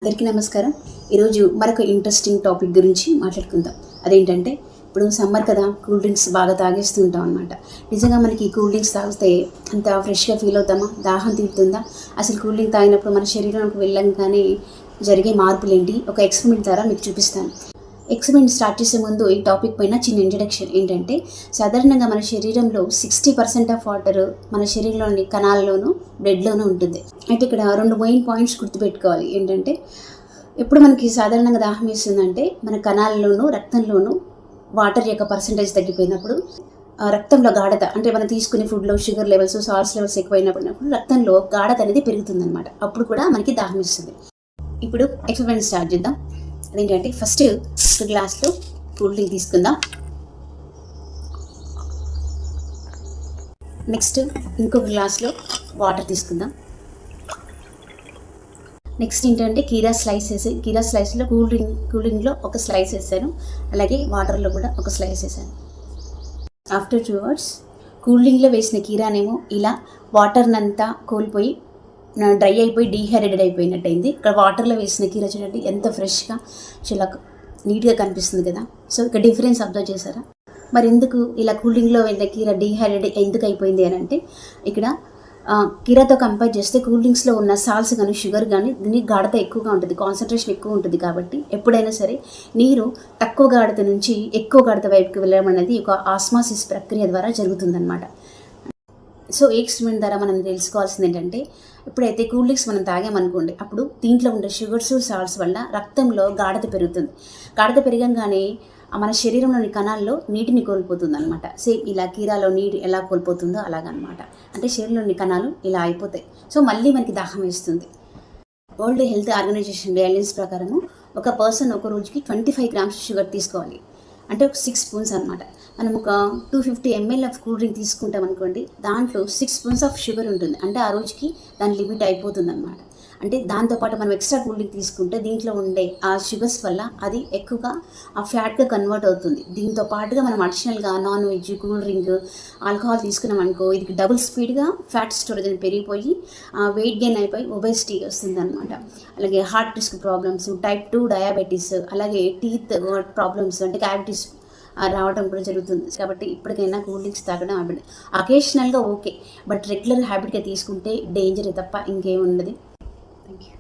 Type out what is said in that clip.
అందరికీ నమస్కారం. ఈరోజు మరొక ఇంట్రెస్టింగ్ టాపిక్ గురించి మాట్లాడుకుందాం. అదేంటంటే ఇప్పుడు సమ్మర్ కదా, కూల్ డ్రింక్స్ బాగా తాగేస్తూ ఉంటాం అనమాట. నిజంగా మనకి కూల్ డ్రింక్స్ తాగితే అంత ఫ్రెష్గా ఫీల్ అవుతామా? దాహం తీరుతుందా? అసలు కూల్ డ్రింక్ తాగినప్పుడు మన శరీరంలోకి వెళ్ళంగానే జరిగే మార్పులు ఏంటి? ఒక ఎక్స్పెరిమెంట్ ద్వారా మీకు చూపిస్తాను. ఎక్స్పెరిమెంట్ స్టార్ట్ చేసే ముందు ఈ టాపిక్ పైన చిన్న ఇంట్రడక్షన్ ఏంటంటే, సాధారణంగా మన శరీరంలో 60% ఆఫ్ వాటర్ మన శరీరంలోని కణాల్లోనూ బ్లడ్లోనూ ఉంటుంది. అయితే ఇక్కడ 2 మెయిన్ పాయింట్స్ గుర్తుపెట్టుకోవాలి. ఏంటంటే, ఎప్పుడు మనకి సాధారణంగా దాహం వేస్తుందంటే మన కణాల్లోనూ రక్తంలోనూ వాటర్ యొక్క పర్సంటేజ్ తగ్గిపోయినప్పుడు, రక్తంలో గాఢత అంటే మనం తీసుకునే ఫుడ్లో షుగర్ లెవెల్స్, సాల్ట్స్ లెవెల్స్ ఎక్కువైనప్పుడు రక్తంలో గాఢత అనేది పెరుగుతుందన్నమాట. అప్పుడు కూడా మనకి దాహం ఇస్తుంది. ఇప్పుడు ఎక్స్పెరిమెంట్ స్టార్ట్ చేద్దాం. అదేంటంటే, ఫస్ట్ ఒక గ్లాస్లో కూల్ డ్రింక్ తీసుకుందాం. నెక్స్ట్ ఇంకొక గ్లాస్లో వాటర్ తీసుకుందాం. నెక్స్ట్ ఏంటంటే కీరా స్లైస్లో కూల్ డ్రింక్లో ఒక స్లైస్ వేసాను, అలాగే వాటర్లో కూడా ఒక స్లైస్ వేసాను. ఆఫ్టర్ 2 hours కూల్ డ్రింక్లో వేసిన కీరానేమో ఇలా వాటర్నంతా కోల్పోయి డ్రై అయిపోయి డీహైడ్రేటెడ్ అయిపోయినట్టు అయింది. ఇక్కడ వాటర్లో వేసిన కీరా చూడండి ఎంత ఫ్రెష్గా చాలా నీట్గా కనిపిస్తుంది కదా. సో ఇక్కడ డిఫరెన్స్ అబ్జర్వ్ చేశారా? మరి ఎందుకు ఇలా కూల్ డ్రింక్లో వేసిన కీరా డీహైడ్రేటెడ్ ఎందుకు అయిపోయింది అని అంటే, ఇక్కడ కీరాతో కంపేర్ చేస్తే కూల్ డ్రింక్స్లో ఉన్న సాల్ట్స్ కానీ షుగర్ కానీ దీని గాఢత ఎక్కువగా ఉంటుంది, కాన్సన్ట్రేషన్ ఎక్కువ ఉంటుంది. కాబట్టి ఎప్పుడైనా సరే నీరు తక్కువ గాఢత నుంచి ఎక్కువ గాఢత వైపుకి వెళ్ళడం అనేది ఒక ఆస్మాసిస్ ప్రక్రియ ద్వారా జరుగుతుందన్నమాట. సో ఈ ఎక్స్పెరిమెంట్ ద్వారా మనం తెలుసుకోవాల్సింది ఏంటంటే, ఎప్పుడైతే కూల్ డ్రింక్స్ మనం తాగామనుకోండి, అప్పుడు దీంట్లో ఉండే షుగర్స్ సాల్ట్స్ వల్ల రక్తంలో గాఢత పెరుగుతుంది. గాఢత పెరగంగానే మన శరీరంలోని కణాల్లో నీటిని కోల్పోతుంది అనమాట. సేమ్ ఇలా కీరాలో నీరు ఎలా కోల్పోతుందో అలాగనమాట. అంటే శరీరంలోని కణాలు ఇలా అయిపోతాయి. సో మళ్ళీ మనకి దాహం వేస్తుంది. వరల్డ్ హెల్త్ ఆర్గనైజేషన్ గైడ్లైన్స్ ప్రకారము ఒక పర్సన్ ఒక రోజుకి 25 grams షుగర్ తీసుకోవాలి. అంటే ఒక 6 spoons అనమాట. మనం ఒక 250 ml ఆఫ్ కూల్ డ్రింక్ తీసుకుంటాం అనుకోండి, దాంట్లో 6 spoons ఆఫ్ షుగర్ ఉంటుంది. అంటే ఆ రోజుకి దాని లిమిట్ అయిపోతుంది అనమాట. అంటే దాంతోపాటు మనం ఎక్స్ట్రా కూల్ డ్రింక్ తీసుకుంటే దీంట్లో ఉండే ఆ షుగర్స్ వల్ల అది ఎక్కువగా ఆ ఫ్యాట్గా కన్వర్ట్ అవుతుంది. దీంతో పాటుగా మనం అడిషనల్గా non veg, cool drink, alcohol తీసుకున్నాం అనుకో, ఇది డబుల్ స్పీడ్గా ఫ్యాట్ స్టోరేజ్ అని పెరిగిపోయి వెయిట్ గెయిన్ అయిపోయి ఒబెసిటీ వస్తుంది అనమాట. అలాగే heart risk problems, type 2 diabetes, అలాగే టీత్ ప్రాబ్లమ్స్ అంటే క్యావిటీస్ రావడం కూడా జరుగుతుంది. కాబట్టి ఇప్పటికైనా కూల్ డ్రింక్స్ తాగడం హ్యాబిట్. అకేషనల్గా ఓకే, బట్ రెగ్యులర్ హ్యాబిట్గా తీసుకుంటే డేంజరే తప్ప ఇంకేం ఉండదు. Thank you.